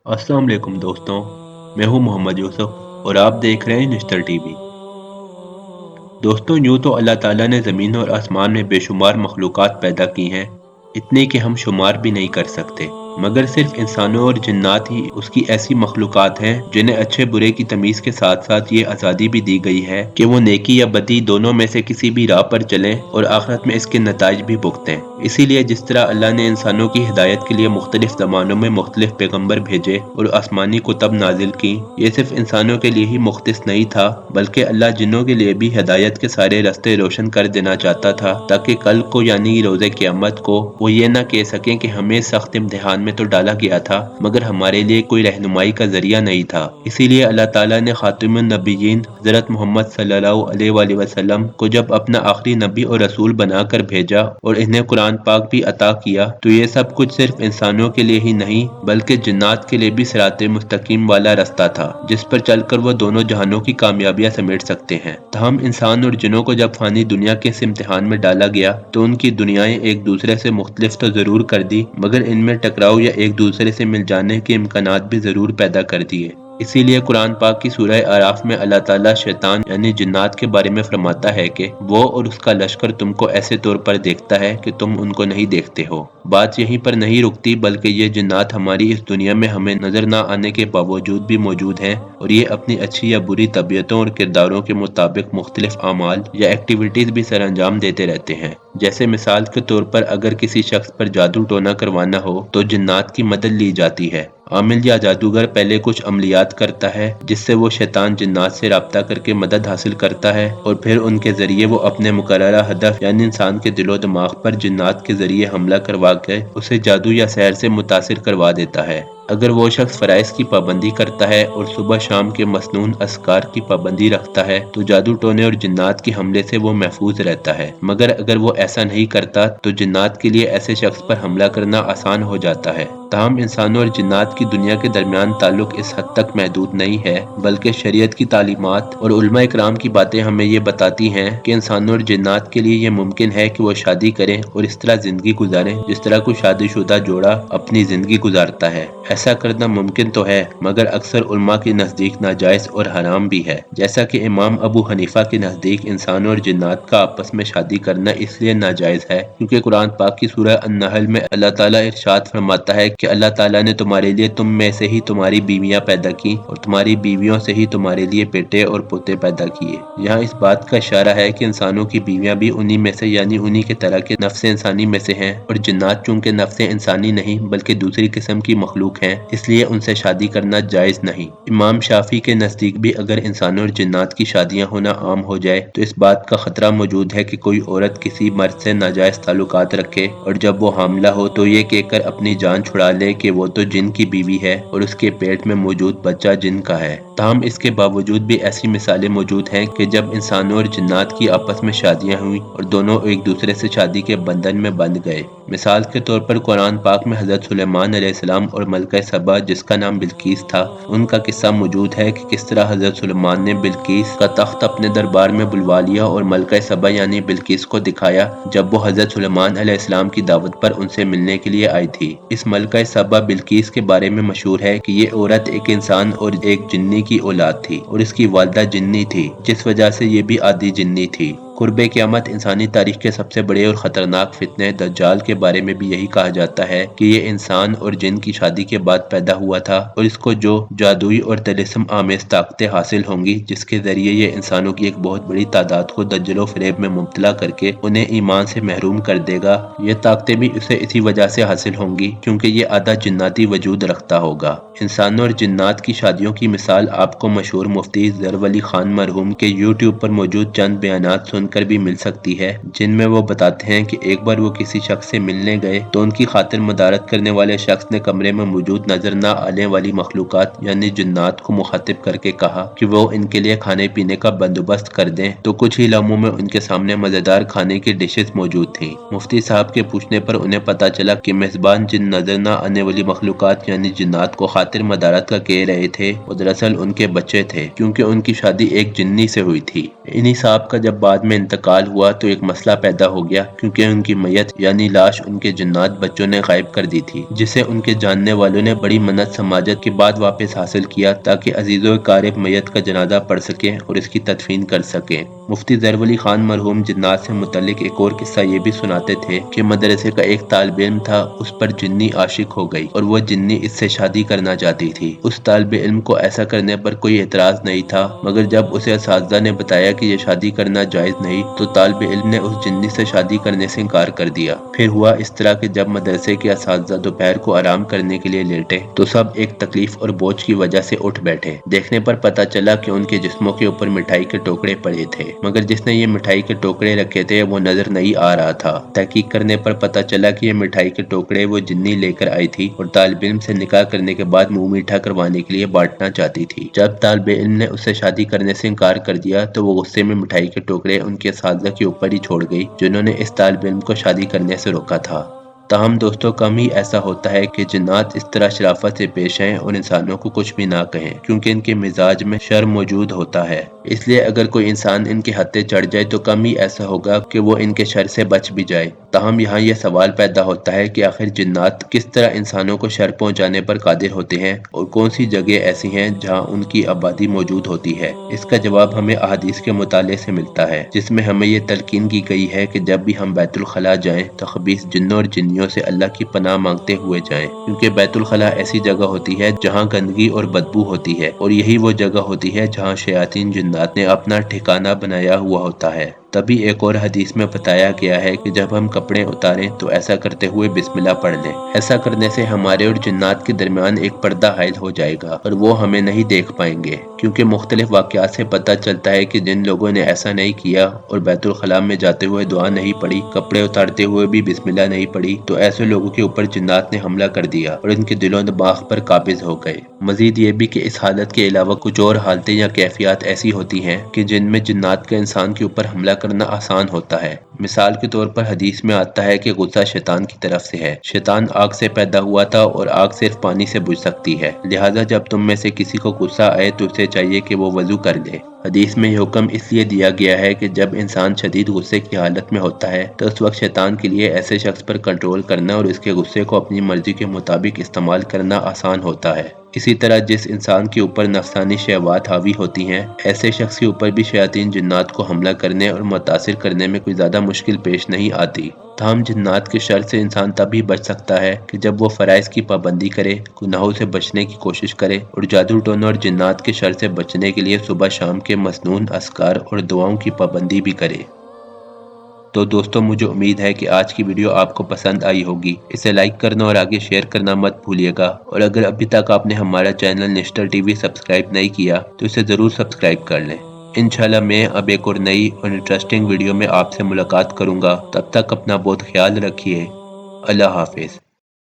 अस्सलाम वालेकुम दोस्तों। मैं हूं मोहम्मद यूसुफ और आप देख रहे हैं निश्तर टीवी। दोस्तों, यूं तो अल्लाह ताला ने ज़मीन और आसमान में बेशुमार मखलूक़ात पैदा की हैं, इतनी कि हम शुमार भी नहीं कर सकते। मगर सिर्फ इंसानों और जिन्नात ही उसकी ऐसी मखलूक़ात हैं जिन्हें अच्छे बुरे की तमीज़ के साथ साथ ये आज़ादी भी दी गई है कि वो नेकी या बदी दोनों में से किसी भी राह पर चलें और आखिरत में इसके नताइज भी भुगतें। इसीलिए जिस तरह अल्लाह ने इंसानों की हिदायत के लिए मुख्तलिफ ज़मानों में मुख्तलिफ पैगम्बर भेजे और आसमानी कुतब नाजिल की, ये सिर्फ इंसानों के लिए ही मुख्तस नहीं था, बल्कि अल्लाह जिन्नों के लिए भी हिदायत के सारे रास्ते रोशन कर देना चाहता था, ताकि कल को यानी रोज़े क़यामत को वो ये ना कह सकें कि हमें सख्त इम्तिहान में तो डाला गया था मगर हमारे लिए कोई रहनुमाई का जरिया नहीं था। इसीलिए अल्लाह ताला ने खातिमुन नबिय्यीन हज़रत मोहम्मद सल्लल्लाहु अलैहि वसल्लम को जब अपना आखिरी नबी और रसूल बनाकर भेजा और इन्हें कुरान पाक भी अता किया, तो ये सब कुछ सिर्फ इंसानों के लिए ही नहीं बल्कि जिन्नात के लिए भी सिराते मुस्तकीम वाला रास्ता था, जिस पर चलकर वो दोनों जहानों की कामयाबियां समेट सकते हैं। तमाम इंसान और जिनों को जब फानी दुनिया के इस इम्तिहान में डाला गया तो उनकी दुनियाएं एक दूसरे से मुख्तलिफ तो जरूर कर दी, मगर इनमें टकराव या एक दूसरे से मिल जाने के इम्कानात भी जरूर पैदा कर दिए। इसीलिए कुरान पाक की सूरह आराफ में अल्लाह ताला शैतान यानी जिन्नात के बारे में फरमाता है कि वो और उसका लश्कर तुमको ऐसे तौर पर देखता है कि तुम उनको नहीं देखते हो। बात यहीं पर नहीं रुकती, बल्कि ये जिन्नात हमारी इस दुनिया में हमें नजर ना आने के बावजूद भी मौजूद हैं और ये अपनी अच्छी या बुरी तबीयतों और किरदारों के मुताबिक मुख्तलिफ अमाल या एक्टिविटीज भी सर अंजाम देते रहते हैं। जैसे मिसाल के तौर पर अगर किसी शख्स पर जादू टोना करवाना हो तो जिन्नात की मदद ली जाती है। आमिल या जादूगर पहले कुछ अमलियात करता है जिससे वो शैतान जिन्नात से राब्ता करके मदद हासिल करता है और फिर उनके जरिए वो अपने मुकर्ररा हदफ यानी इंसान के दिलो दिमाग पर जिन्नात के जरिए हमला करवा के उसे जादू या सहर से मुतासिर करवा देता है। अगर वो शख्स फ़राइज़ की पाबंदी करता है और सुबह शाम के मसनून अस्कार की पाबंदी रखता है तो जादू टोने और जिन्नात के हमले से वो महफूज रहता है। मगर अगर वो ऐसा नहीं करता तो जिन्नात के लिए ऐसे शख्स पर हमला करना आसान हो जाता है। ताहम इंसानों और जिन्नात की दुनिया के दरमियान ताल्लुक इस हद तक महदूद नहीं है, बल्कि शरीयत की तालीमात और उलमा इकराम की बातें हमें ये बताती हैं कि इंसानों और जिन्नात के लिए ये मुमकिन है कि वो शादी करें और इस तरह जिंदगी गुजारें जिस तरह कोई शादीशुदा जोड़ा अपनी जिंदगी गुजारता है। ऐसा करना मुमकिन तो है, मगर अक्सर उलमा के नज़दीक नाजायज़ और हराम भी है। जैसा कि इमाम अबू हनीफा के नज़दीक इंसानों और जिन्नात का आपस में शादी करना इसलिए नाजायज़ है क्योंकि कुरान पाक की सूरह अन-नहल में अल्लाह ताला इरशाद फरमाता है कि अल्लाह ताला ने तुम्हारे लिए तुम में से ही तुम्हारी बीवियां पैदा की और तुम्हारी बीवियों से ही तुम्हारे लिए बेटे और पोते पैदा किए। यहाँ इस बात का इशारा है कि इंसानों की बीवियां भी उन्हीं में से यानी उन्हीं के तरह के नफ्स इंसानी में से हैं और जिन्नात चूंकि नफ्स इंसानी नहीं बल्कि दूसरी किस्म की मखलूक हैं, इसलिए उनसे शादी करना जायज़ नहीं। इमाम शाफी के नज़दीक भी अगर इंसानों और जिन्नात की शादियां होना आम हो जाए तो इस बात का खतरा मौजूद है कि कोई औरत किसी मर्द से नाजायज़ ताल्लुकात रखे और जब वो हामला हो तो ये कहकर अपनी जान छुड़ा ले कि वो तो जिन की बीवी है और उसके पेट में मौजूद बच्चा जिन का है। ताहम इसके बावजूद भी ऐसी मिसालें मौजूद हैं कि जब इंसानों और जिन्नात की आपस में शादियां हुई और दोनों एक दूसरे से शादी के बंधन में बंध गए। मिसाल के तौर पर कुरान पाक में हज़रत सुलेमान अलैहिस्सलाम और मलका सबा जिसका नाम बिल्कीस था, उनका किस्सा मौजूद है कि किस तरह हज़रत सुलेमान ने बिल्कीस का तख्त अपने दरबार में बुलवा लिया और मलका सबा यानी बिल्कीस को दिखाया जब वो हज़रत सुलेमान अलैहिस्सलाम की दावत पर उनसे मिलने के लिए आई थी। इस मलका सबा बिल्कीस के बारे में मशहूर है कि ये औरत एक इंसान और एक जिन्नी की औलाद थी और इसकी वालिदा जिन्नी थी, जिस वजह से ये भी आदि जिन्नी थी। कुर्बे क़यामत इंसानी तारीख के सबसे बड़े और ख़तरनाक फितने दज्जाल के बारे में भी यही कहा जाता है कि ये इंसान और जिन की शादी के बाद पैदा हुआ था और इसको जो जादुई और तिलिस्म आमेज ताकतें हासिल होंगी जिसके ज़रिए ये इंसानों की एक बहुत बड़ी तादाद को दज्जलो फ़रेब में मुब्तला करके उन्हें ईमान से महरूम कर देगा। ये ताकतें भी उसे इसी वजह से हासिल होंगी क्योंकि ये आधा जिन्नाती वजूद रखता होगा। इंसानों और जिन्नात की शादियों की मिसाल आपको मशहूर मुफ्ती ज़र वली खान मरहूम के यूट्यूब पर मौजूद चंद बयानात सुनकर भी मिल सकती है, जिनमें वो बताते हैं कि एक बार वो किसी शख्स से मिलने गए तो उनकी खातिर मदारत करने वाले शख्स ने कमरे में मौजूद नजर न आने वाली मखलूकात यानी जिन्नात को मुखातिब करके कहा कि वो इनके लिए खाने पीने का बंदोबस्त कर दें, तो कुछ ही लम्हों में उनके सामने मजेदार खाने की डिशेस मौजूद थी। मुफ्ती साहब के पूछने पर उन्हें पता चला कि मेजबान जिन नजर न आने वाली मखलूकात यानी जिन्नात को खातिर मदारत का कह रहे थे वो दरअसल उनके बच्चे थे, क्योंकि उनकी शादी एक जिन्नी से हुई थी। इन्हीं साहब का जब बाद में इंतकाल हुआ तो एक मसला पैदा हो गया, क्योंकि उनकी मैयत यानी लाश उनके जिन्नात बच्चों ने गायब कर दी थी, जिसे उनके जानने वालों ने बड़ी मन्नत समाजत के बाद वापस हासिल किया ताकि अजीजों कारब मैयत का जनाजा पढ़ सकें और इसकी तदफीन कर सकें। मुफ्ती ज़रवली खान मरहूम जिन्नात से मुतल्लिक एक और किस्सा ये भी सुनाते थे कि मदरसे का एक तालिब इल्म था, उस पर जिन्नी आशिक हो गई और वो जिन्नी इससे शादी करना चाहती थी। उस तालिब इल्म को ऐसा करने पर कोई एतराज नहीं था, मगर जब उसे असातिज़ा ने बताया कि ये शादी करना जायज़ नहीं तो तालिब इल्म ने उस जिन्नी से शादी करने से इनकार कर दिया। फिर हुआ इस तरह कि जब मदरसे के असातिज़ा दोपहर को आराम करने के लिए लेटे तो सब एक तकलीफ और बोझ की वजह से उठ बैठे। देखने पर पता चला कि उनके जिस्मों के ऊपर मिठाई के टुकड़े पड़े थे, मगर जिसने ये मिठाई के टुकड़े रखे थे वो नजर नहीं आ रहा था। तहकीक करने पर पता चला कि ये मिठाई के टुकड़े वो जिन्नी लेकर आई थी और तालिब इल्म से निकाह करने के बाद मुंह मीठा करवाने के लिए बांटना चाहती थी। जब तालिब इल्म ने उससे शादी करने से इनकार कर दिया तो वो गुस्से में मिठाई के टुकड़े उनके असातिज़ा के ऊपर ही छोड़ गई, जिन्होंने इस तालिब इल्म को शादी करने से रोका था। ताहम दोस्तों, कम ही ऐसा होता है कि जिन्नात इस तरह शराफत से पेश आएं और इंसानों को कुछ भी ना कहें, क्योंकि इनके मिजाज में शर मौजूद होता है। इसलिए अगर कोई इंसान इनके हत्थे चढ़ जाए तो कम ही ऐसा होगा कि वो इनके शर से बच भी जाए। ताहम यहाँ यह सवाल पैदा होता है कि आखिर जिन्नात किस तरह इंसानों को शर पहुँचाने पर कादिर होते हैं और कौन सी जगह ऐसी हैं जहाँ उनकी आबादी मौजूद होती है। इसका जवाब हमें अहादीस के मुताले से मिलता है, जिसमें हमें ये तलकीन की गई है कि जब भी हम बैतुल खला जाएं तो खबीस जिन्नों और जिन्नियों से अल्लाह की पनाह मांगते हुए जाएं, क्योंकि बैतुल खला ऐसी जगह होती है जहाँ गंदगी और बदबू होती है और यही वो जगह होती है जहाँ शयातीन जिन्नात ने अपना ठिकाना बनाया हुआ होता है। तभी एक और हदीस में बताया गया है कि जब हम कपड़े उतारें तो ऐसा करते हुए बिस्मिल्लाह पढ़ लें। ऐसा करने से हमारे और जिन्नात के दरमियान एक पर्दा हाइल हो जाएगा और वो हमें नहीं देख पाएंगे, क्योंकि मुख्तलिफ वाक़यात से पता चलता है कि जिन लोगों ने ऐसा नहीं किया और बैतुल खला में जाते हुए दुआ नहीं पढ़ी, कपड़े उतारते हुए भी बिस्मिल्लाह नहीं पढ़ी, तो ऐसे लोगों के ऊपर जिन्नात ने हमला कर दिया और इनके दिलों दिमाग पर काबिज हो गए। मजीद ये भी कि इस हालत के अलावा कुछ और हालतें या कैफियत ऐसी होती हैं कि जिनमें जिन्नात का इंसान के ऊपर हमला करना आसान होता है। मिसाल के तौर पर हदीस में आता है कि गुस्सा शैतान की तरफ से है। शैतान आग से पैदा हुआ था और आग सिर्फ पानी से बुझ सकती है, लिहाजा जब तुम में से किसी को गुस्सा आए तो उसे चाहिए कि वो वजू कर ले। हदीस में यह हुक्म इसलिए दिया गया है कि जब इंसान शदीद गुस्से की हालत में होता है तो उस वक्त शैतान के लिए ऐसे शख्स पर कंट्रोल करना और इसके गुस्से को अपनी मर्जी के मुताबिक इस्तेमाल करना आसान होता है। इसी तरह जिस इंसान के ऊपर नफसानी शहवात हावी होती हैं, ऐसे शख्स के ऊपर भी शयातीन जिन्नात को हमला करने और मुतासिर करने में कोई ज़्यादा मुश्किल पेश नहीं आती। ताहम जिन्नात के शर से इंसान तभी बच सकता है कि जब वो फ़राइज़ की पाबंदी करे, गुनाहों से बचने की कोशिश करे और जादू टोनों और जिन्नात के शर से बचने के लिए सुबह शाम के मसनून अस्कार और दुआओं की पाबंदी भी करे। तो दोस्तों, मुझे उम्मीद है कि आज की वीडियो आपको पसंद आई होगी। इसे लाइक करना और आगे शेयर करना मत भूलिएगा, और अगर अभी तक आपने हमारा चैनल निश्तर टीवी सब्सक्राइब नहीं किया तो इसे ज़रूर सब्सक्राइब कर लें। इंशाल्लाह मैं अब एक और नई और इंटरेस्टिंग वीडियो में आपसे मुलाकात करूँगा। तब तक अपना बहुत ख्याल रखिए। अल्लाह हाफिज़।